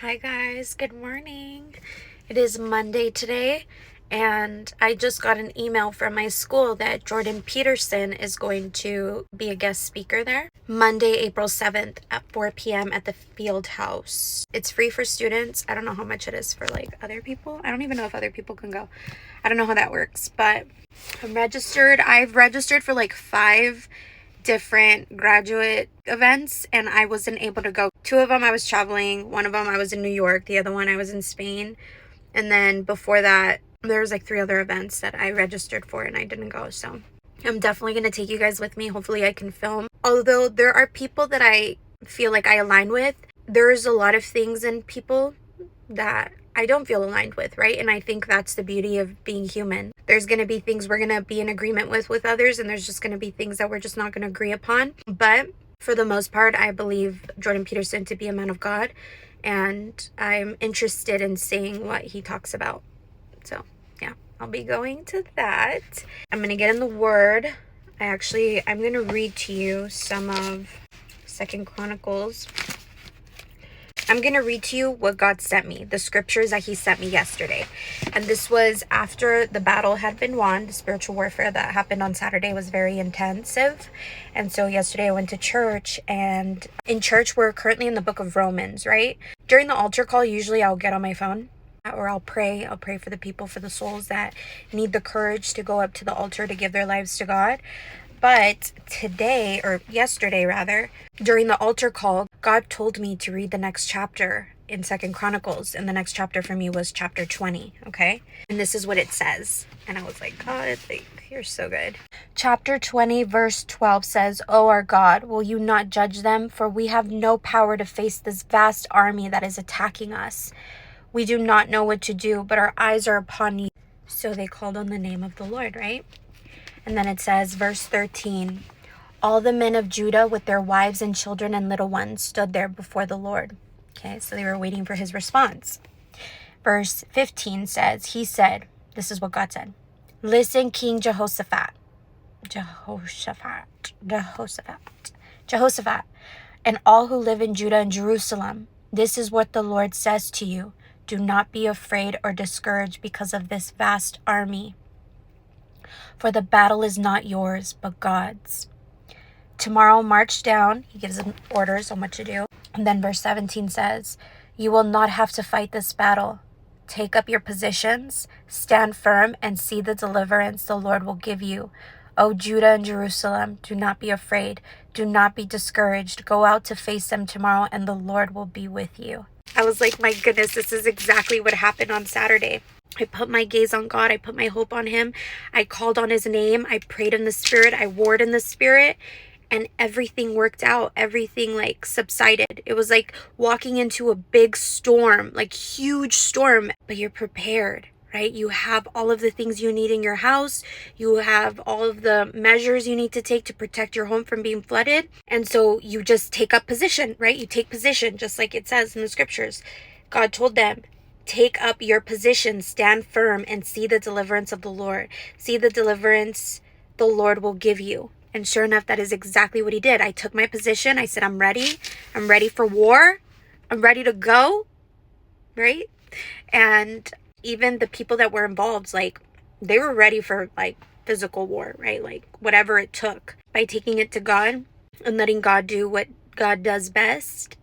Hi guys, good morning. It is Monday today, and I just got an email from my school that Jordan Peterson is going to be a guest speaker there Monday, April 7th at 4 p.m. at the Field House. It's free for students. I don't know how much it is for other people. I don't even know if other people can go. I don't know how that works, but I'm registered. I've registered for 5 different graduate events and I wasn't able to go. 2 of them I was traveling, one of them I was in New York, the other one I was in Spain, and then before that there was 3 other events that I registered for and I didn't go. So I'm definitely going to take you guys with me. Hopefully I can film. Although there are people that I feel like I align with, there's a lot of things in people that I don't feel aligned with, right? And I think that's the beauty of being human. There's going to be things we're going to be in agreement with others, and there's just going to be things that we're just not going to agree upon. But for the most part, I believe Jordan Peterson to be a man of God, and I'm interested in seeing what he talks about. So yeah, I'll be going to that. I'm going to get in the Word. I'm going to read to you some of 2 Chronicles. I'm going to read to you what God sent me, the scriptures that he sent me yesterday. And this was after the battle had been won. The spiritual warfare that happened on Saturday was very intensive. And so yesterday I went to church, and in church we're currently in the book of Romans, right? During the altar call, usually I'll get on my phone or I'll pray for the people, for the souls that need the courage to go up to the altar to give their lives to God. But today, or yesterday rather, during the altar call, God told me to read the next chapter in 2 Chronicles. And the next chapter for me was chapter 20, okay? And this is what it says. And I was like, God, you're so good. Chapter 20, verse 12 says, "O our God, will you not judge them? For we have no power to face this vast army that is attacking us. We do not know what to do, but our eyes are upon you." So they called on the name of the Lord, right? And then it says, verse 13, "All the men of Judah with their wives and children and little ones stood there before the Lord." Okay, so they were waiting for his response. Verse 15 says, he said, this is what God said, "Listen, King Jehoshaphat, and all who live in Judah and Jerusalem. This is what the Lord says to you. Do not be afraid or discouraged because of this vast army. For the battle is not yours, but God's. Tomorrow march down." He gives them orders on what to do. And then verse 17 says, "You will not have to fight this battle. Take up your positions, stand firm, and see the deliverance the Lord will give you. O Judah and Jerusalem, do not be afraid. Do not be discouraged. Go out to face them tomorrow, and the Lord will be with you." I was like, my goodness, this is exactly what happened on Saturday. I put my gaze on God. I put my hope on him. I called on his name. I prayed in the Spirit. I warred in the Spirit. And everything worked out. Everything subsided. It was like walking into a big storm, huge storm, but you're prepared, right? You have all of the things you need in your house. You have all of the measures you need to take to protect your home from being flooded. And so you just take up position, right? You take position, just like it says in the scriptures. God told them, take up your position, stand firm, and see the deliverance of the Lord. See the deliverance the Lord will give you. And sure enough, that is exactly what he did. I took my position. I said, I'm ready. I'm ready for war. I'm ready to go. Right? And even the people that were involved, they were ready for physical war, right? Whatever it took. By taking it to God and letting God do what God does best,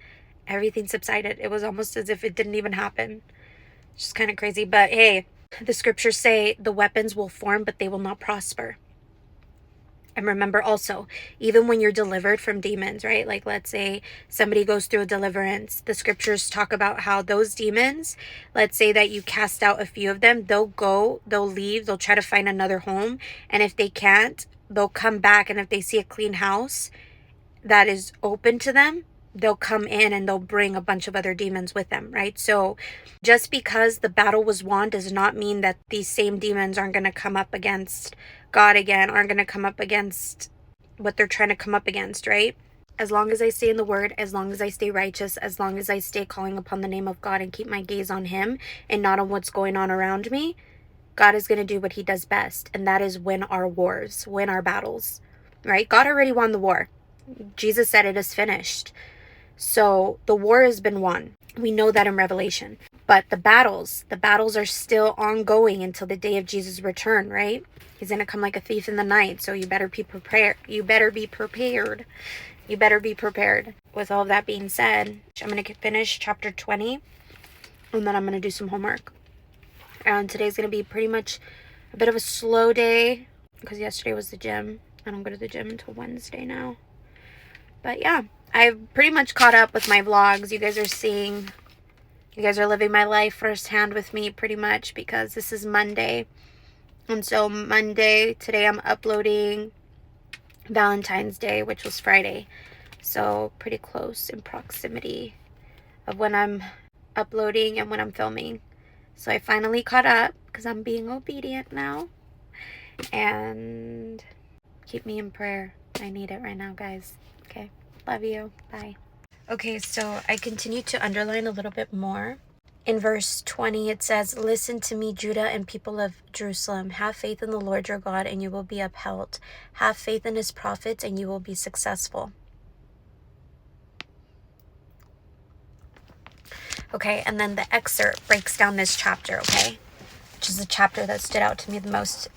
everything subsided. It was almost as if it didn't even happen. It's just kind of crazy. But hey, the scriptures say the weapons will form, but they will not prosper. And remember also, even when you're delivered from demons, right? Let's say somebody goes through a deliverance. The scriptures talk about how those demons, let's say that you cast out a few of them, they'll leave, they'll try to find another home. And if they can't, they'll come back. And if they see a clean house that is open to them, they'll come in and they'll bring a bunch of other demons with them, right? So just because the battle was won does not mean that these same demons aren't going to come up against God again, aren't going to come up against what they're trying to come up against, right? As long as I stay in the word, as long as I stay righteous, as long as I stay calling upon the name of God and keep my gaze on him and not on what's going on around me, God is going to do what he does best. And that is win our wars, win our battles, right? God already won the war. Jesus said it is finished. So the war has been won. We know that in Revelation. But the battles are still ongoing until the day of Jesus' return, right? He's going to come like a thief in the night. So you better be prepared. You better be prepared. You better be prepared. With all of that being said, I'm going to finish chapter 20. And then I'm going to do some homework. And today's going to be pretty much a bit of a slow day. Because yesterday was the gym. I don't go to the gym until Wednesday now. But yeah, I've pretty much caught up with my vlogs. You guys are living my life firsthand with me pretty much, because this is Monday. And so Monday, today I'm uploading Valentine's Day, which was Friday. So pretty close in proximity of when I'm uploading and when I'm filming. So I finally caught up because I'm being obedient now. And keep me in prayer. I need it right now, guys. Okay. Love you. Bye. Okay, so I continue to underline a little bit more. In verse 20, it says, "Listen to me, Judah and people of Jerusalem. Have faith in the Lord your God, and you will be upheld. Have faith in his prophets, and you will be successful." Okay, and then the excerpt breaks down this chapter, okay? Which is the chapter that stood out to me the most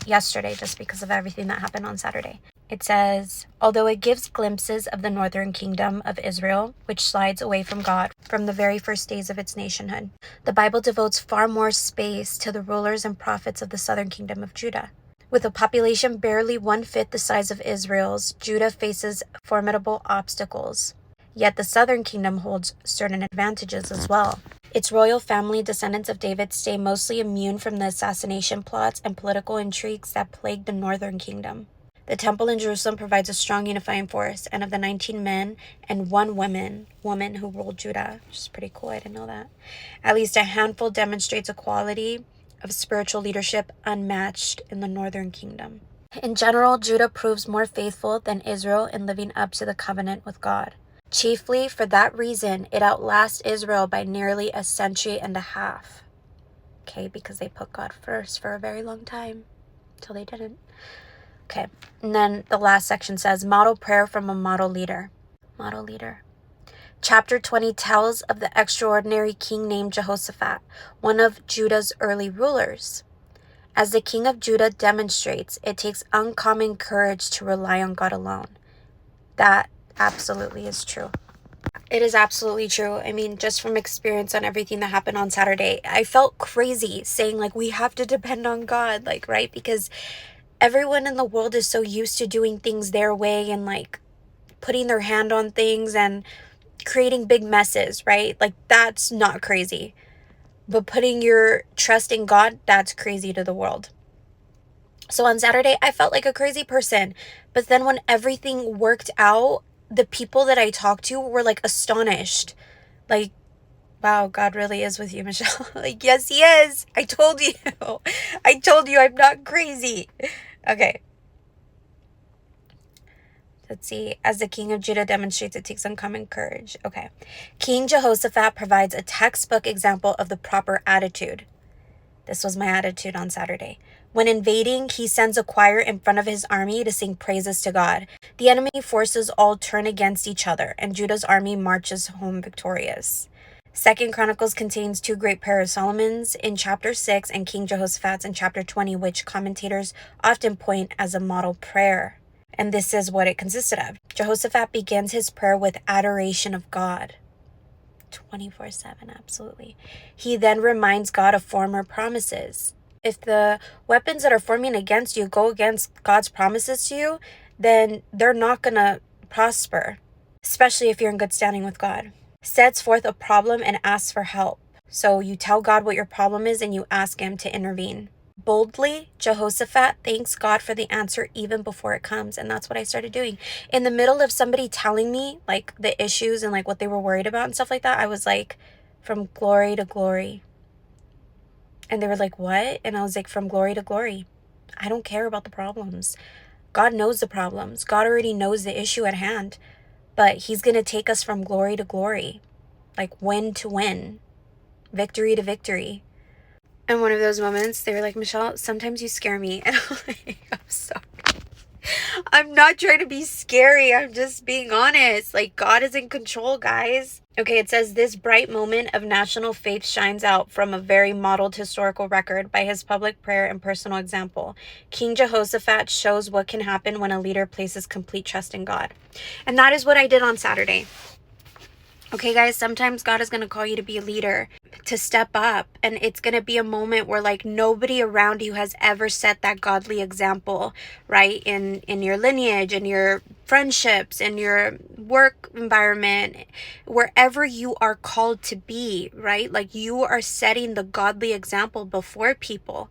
yesterday, just because of everything that happened on Saturday. It says, "Although it gives glimpses of the northern kingdom of Israel, which slides away from God from the very first days of its nationhood, the Bible devotes far more space to the rulers and prophets of the southern kingdom of Judah. With a population barely 1/5 the size of Israel's, Judah faces formidable obstacles. Yet the southern kingdom holds certain advantages as well. Its royal family, descendants of David, stay mostly immune from the assassination plots and political intrigues that plague the northern kingdom. The temple in Jerusalem provides a strong unifying force, and of the 19 men and 1 woman who ruled Judah," which is pretty cool, I didn't know that, "at least a handful demonstrates a quality of spiritual leadership unmatched in the northern kingdom. In general, Judah proves more faithful than Israel in living up to the covenant with God. Chiefly for that reason, it outlasts Israel by nearly a century and a half." Okay, because they put God first for a very long time, until they didn't. Okay, and then the last section says, "Model prayer from a model leader." Model leader. Chapter 20 tells of the extraordinary king named Jehoshaphat, one of Judah's early rulers. As the king of Judah demonstrates, it takes uncommon courage to rely on God alone. That absolutely is true. It is absolutely true. I mean, just from experience on everything that happened on Saturday, I felt crazy saying, like, we have to depend on God, like, right? Because everyone in the world is so used to doing things their way and, like, putting their hand on things and creating big messes, right? Like, that's not crazy. But putting your trust in God, that's crazy to the world. So on Saturday, I felt like a crazy person. But then when everything worked out, the people that I talked to were, like, astonished. Like, wow, God really is with you, Michelle. Like, yes, he is. I told you. I told you I'm not crazy. Okay. Let's see. As the king of Judah demonstrates, it takes uncommon courage. Okay. King Jehoshaphat provides a textbook example of the proper attitude. This was my attitude on Saturday. When invading, he sends a choir in front of his army to sing praises to God. The enemy forces all turn against each other, and Judah's army marches home victorious. Second Chronicles contains 2 great prayers, Solomon's in chapter 6 and King Jehoshaphat's in chapter 20, which commentators often point as a model prayer. And this is what it consisted of. Jehoshaphat begins his prayer with adoration of God. 24/7, absolutely. He then reminds God of former promises. If the weapons that are forming against you go against God's promises to you, then they're not going to prosper, especially if you're in good standing with God. Sets forth a problem and asks for help. So you tell God what your problem is and you ask him to intervene. Boldly, Jehoshaphat thanks God for the answer even before it comes. And that's what I started doing. In the middle of somebody telling me, like, the issues and, like, what they were worried about and stuff like that, I was like, from glory to glory. And they were like, what? And I was like, from glory to glory. I don't care about the problems. God knows the problems. God already knows the issue at hand. But he's going to take us from glory to glory. Like, win to win. Victory to victory. And one of those moments, they were like, Michelle, sometimes you scare me. And I'm like, I'm sorry. I'm not trying to be scary. I'm just being honest. Like, God is in control, guys. Okay, it says this bright moment of national faith shines out from a very modeled historical record by his public prayer and personal example. King Jehoshaphat shows what can happen when a leader places complete trust in God. And that is what I did on Saturday. Okay, guys, sometimes God is going to call you to be a leader, to step up. And it's going to be a moment where like nobody around you has ever set that godly example, right? In your lineage, in your friendships, in your work environment, wherever you are called to be, right? Like you are setting the godly example before people.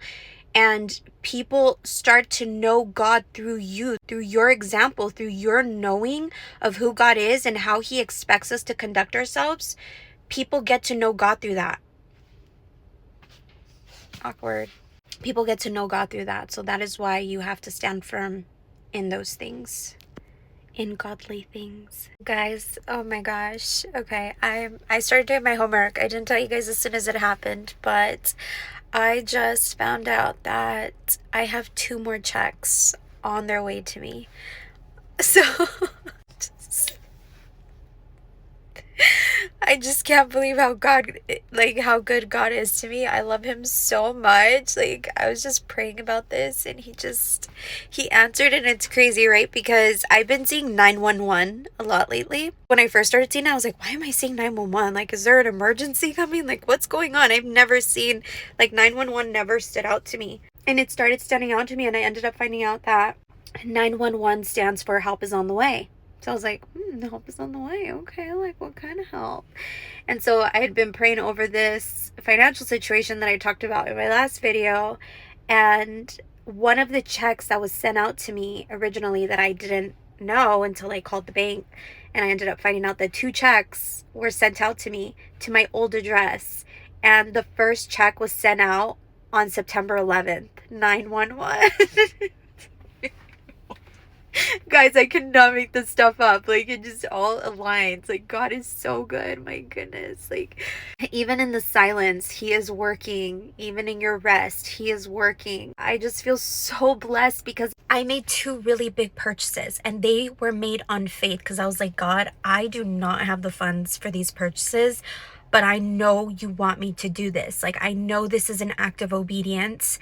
And people start to know God through you, through your example, through your knowing of who God is and how he expects us to conduct ourselves. People get to know God through that. Awkward. People get to know God through that. So that is why you have to stand firm in those things. In godly things. Guys, oh my gosh. Okay, I started doing my homework. I didn't tell you guys as soon as it happened, but I just found out that I have 2 more checks on their way to me. So I just can't believe how good God is to me. I love him so much. Like, I was just praying about this and he answered, and it's crazy, right? Because I've been seeing 911 a lot lately. When I first started seeing it, I was like, why am I seeing 911? Like, is there an emergency coming? Like, what's going on? I've never seen, like, 911 never stood out to me. And it started standing out to me, and I ended up finding out that 911 stands for help is on the way. So I was like, help is on the way. Okay, like what kind of help? And so I had been praying over this financial situation that I talked about in my last video. And one of the checks that was sent out to me originally that I didn't know until I called the bank. And I ended up finding out that 2 checks were sent out to me to my old address. And the first check was sent out on September 11th, 911. Guys, I cannot make this stuff up. Like, it just all aligns. Like, God is so good. My goodness. Like, even in the silence, he is working. Even in your rest, he is working. I just feel so blessed because I made 2 really big purchases, and they were made on faith because I was like, God, I do not have the funds for these purchases, but I know you want me to do this. Like, I know this is an act of obedience,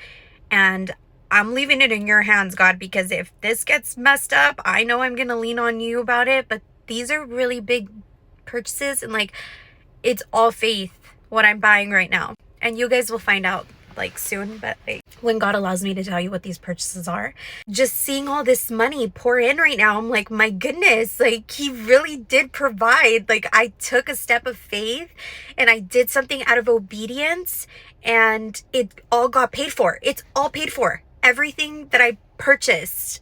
and I'm leaving it in your hands, God, because if this gets messed up, I know I'm going to lean on you about it. But these are really big purchases, and like, it's all faith what I'm buying right now. And you guys will find out like soon, but like when God allows me to tell you what these purchases are. Just seeing all this money pour in right now, I'm like, my goodness, like he really did provide. Like, I took a step of faith and I did something out of obedience, and it all got paid for. It's all paid for. Everything that I purchased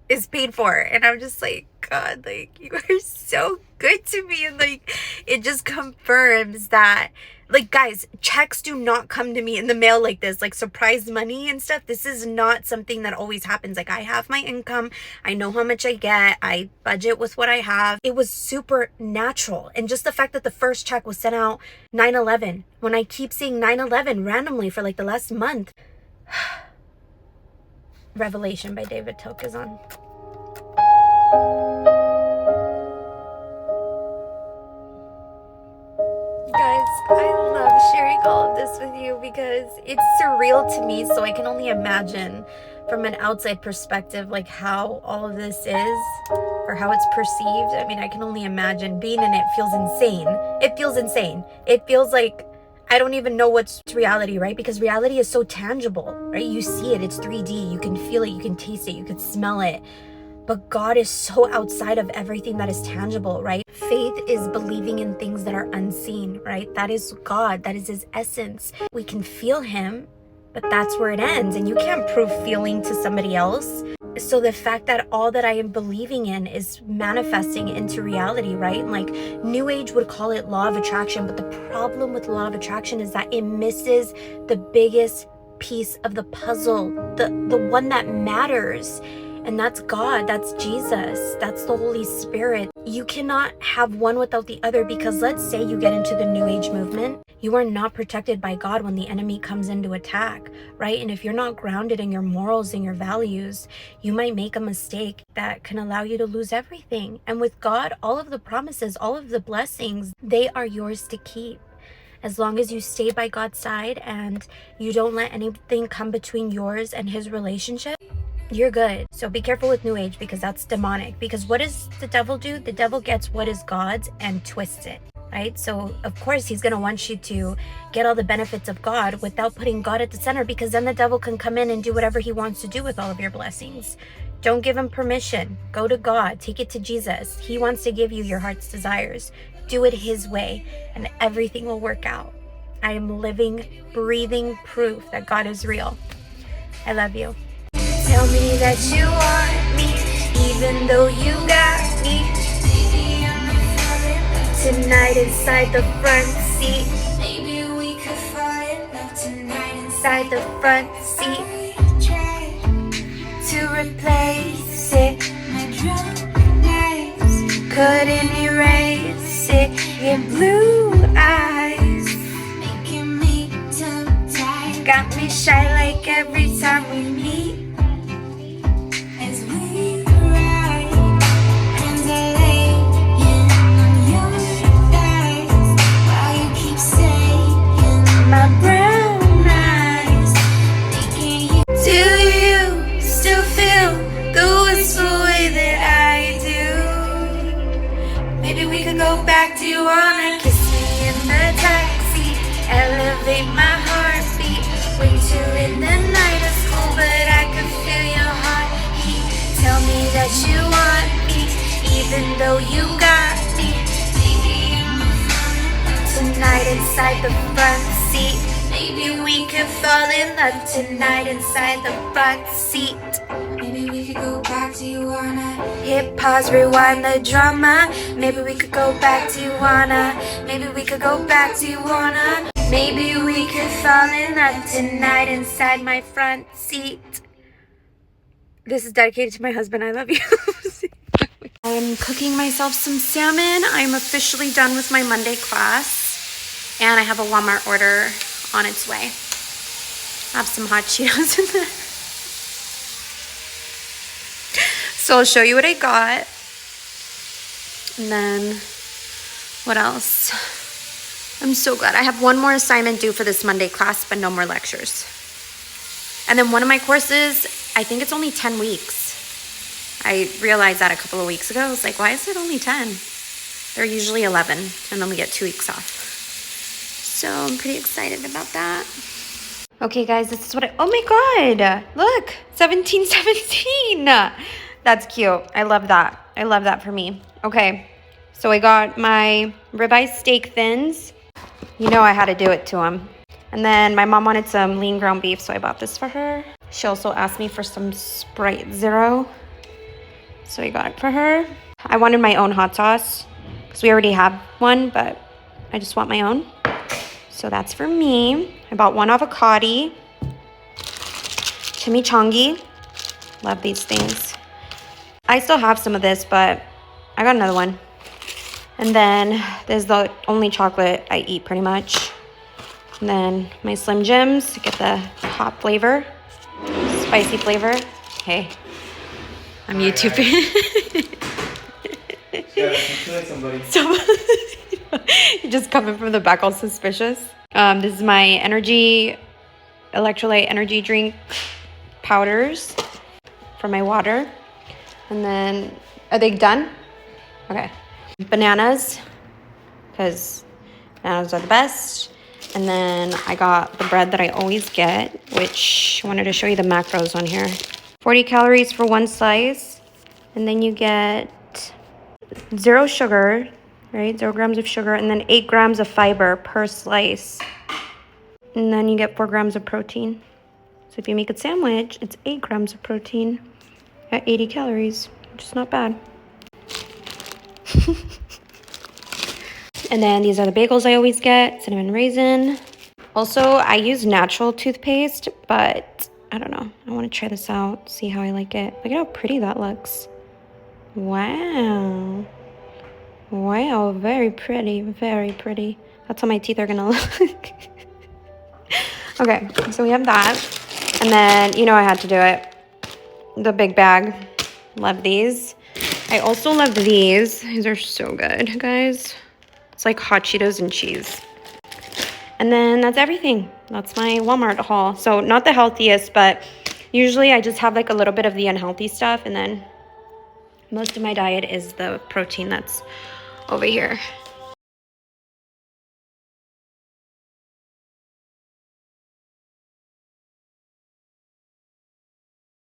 is paid for. And I'm just like, God, like, you are so good to me. And like, it just confirms that, like, guys, checks do not come to me in the mail like this, like surprise money and stuff. This is not something that always happens. Like, I have my income. I know how much I get. I budget with what I have. It was super natural. And just the fact that the first check was sent out 9/11, when I keep seeing 9/11 randomly for like the last month. Revelation by David Toke is on. Guys, I love sharing all of this with you because it's surreal to me, so I can only imagine from an outside perspective like how all of this is, or how it's perceived. I mean, I can only imagine. Being in it feels insane. It feels insane. It feels like I don't even know what's reality, right? Because reality is so tangible, right? You see it, it's 3D, you can feel it, you can taste it, you can smell it. But God is so outside of everything that is tangible, right? Faith is believing in things that are unseen, right? That is God, that is his essence. We can feel him, but that's where it ends. And you can't prove feeling to somebody else. So the fact that all that I am believing in is manifesting into reality, right? Like, New Age would call it law of attraction, but the problem with law of attraction is that it misses the biggest piece of the puzzle, the one that matters. And that's God, that's Jesus, that's the Holy Spirit. You cannot have one without the other, because let's say you get into the New Age movement. You are not protected by God when the enemy comes in to attack, right? And if you're not grounded in your morals and your values, you might make a mistake that can allow you to lose everything. And with God, all of the promises, all of the blessings, they are yours to keep. As long as you stay by God's side and you don't let anything come between yours and his relationship, you're good. So be careful with New Age, because that's demonic. Because what does the devil do? The devil gets what is God's and twists it, right? So of course he's going to want you to get all the benefits of God without putting God at the center, because then the devil can come in and do whatever he wants to do with all of your blessings. Don't give him permission. Go to God. Take it to Jesus. He wants to give you your heart's desires. Do it his way, and everything will work out. I am living, breathing proof that God is real. I love you. Tell me that you want me, even though you got me. Tonight inside the front seat. Maybe we could fall in love tonight inside the front seat. To replace it, my drunk nights couldn't erase it. Your blue eyes making me tongue-tied, got me shy like every time we meet. As we ride, hands are laying on your thighs, while you keep saying my brown eyes making you. Do you still feel the whistle way that I do? Maybe we could go back. Do you wanna kiss me in the taxi? Elevate my heartbeat. Way too in the night of school, but I could feel your heartbeat. Tell me that you want me, even though you got me. Tonight inside the front seat. Maybe we could fall in love tonight inside the front seat. Maybe we could go back. Do you wanna hit pause, rewind the drama? Maybe we could go back. Do you wanna? Maybe we could go back. Do you wanna? Maybe we could fall in love tonight inside my front seat. This is dedicated to my husband. I love you. I am cooking myself some salmon. I'm officially done with my Monday class, and I have a Walmart order on its way. I have some hot Cheetos in there. So I'll show you what I got. And then what else? I'm so glad. I have one more assignment due for this Monday class, but no more lectures. And then one of my courses, I think it's only 10 weeks. I realized that a couple of weeks ago. I was like, why is it only 10? They're usually 11, and then we get 2 weeks off. So I'm pretty excited about that. Okay, guys, this is what oh my God, look, 1717. That's cute. I love that. I love that for me. Okay, so I got my ribeye steak thins. You know I had to do it to him. And then my mom wanted some lean ground beef, so I bought this for her. She also asked me for some Sprite Zero, so I got it for her. I wanted my own hot sauce because we already have one, but I just want my own. So that's for me. I bought one avocado, chimichurri. Love these things. I still have some of this, but I got another one. And then there's the only chocolate I eat pretty much. And then my Slim Jims to get the hot flavor, spicy flavor. Hey, I'm YouTubing. You're just coming from the back all suspicious. This is my electrolyte energy drink powders for my water. And then, are they done? Okay. Bananas, because bananas are the best. And then I got the bread that I always get, which I wanted to show you the macros on here. 40 calories for one slice. And then you get 0 sugar, right? 0 grams of sugar, and then 8 grams of fiber per slice. And then you get 4 grams of protein. So if you make a sandwich, it's 8 grams of protein at 80 calories, which is not bad. And then these are the bagels I always get, cinnamon raisin. Also, I use natural toothpaste, but I don't know. I want to try this out, see how I like it. Look at how pretty that looks. Wow. Wow, very pretty, very pretty. That's how my teeth are gonna look. Okay, so we have that. And then, you know I had to do it. The big bag. Love these. I also love these. These are so good, guys. It's like hot Cheetos and cheese. And then that's everything. That's my Walmart haul. So not the healthiest, but usually I just have like a little bit of the unhealthy stuff. And then most of my diet is the protein that's over here.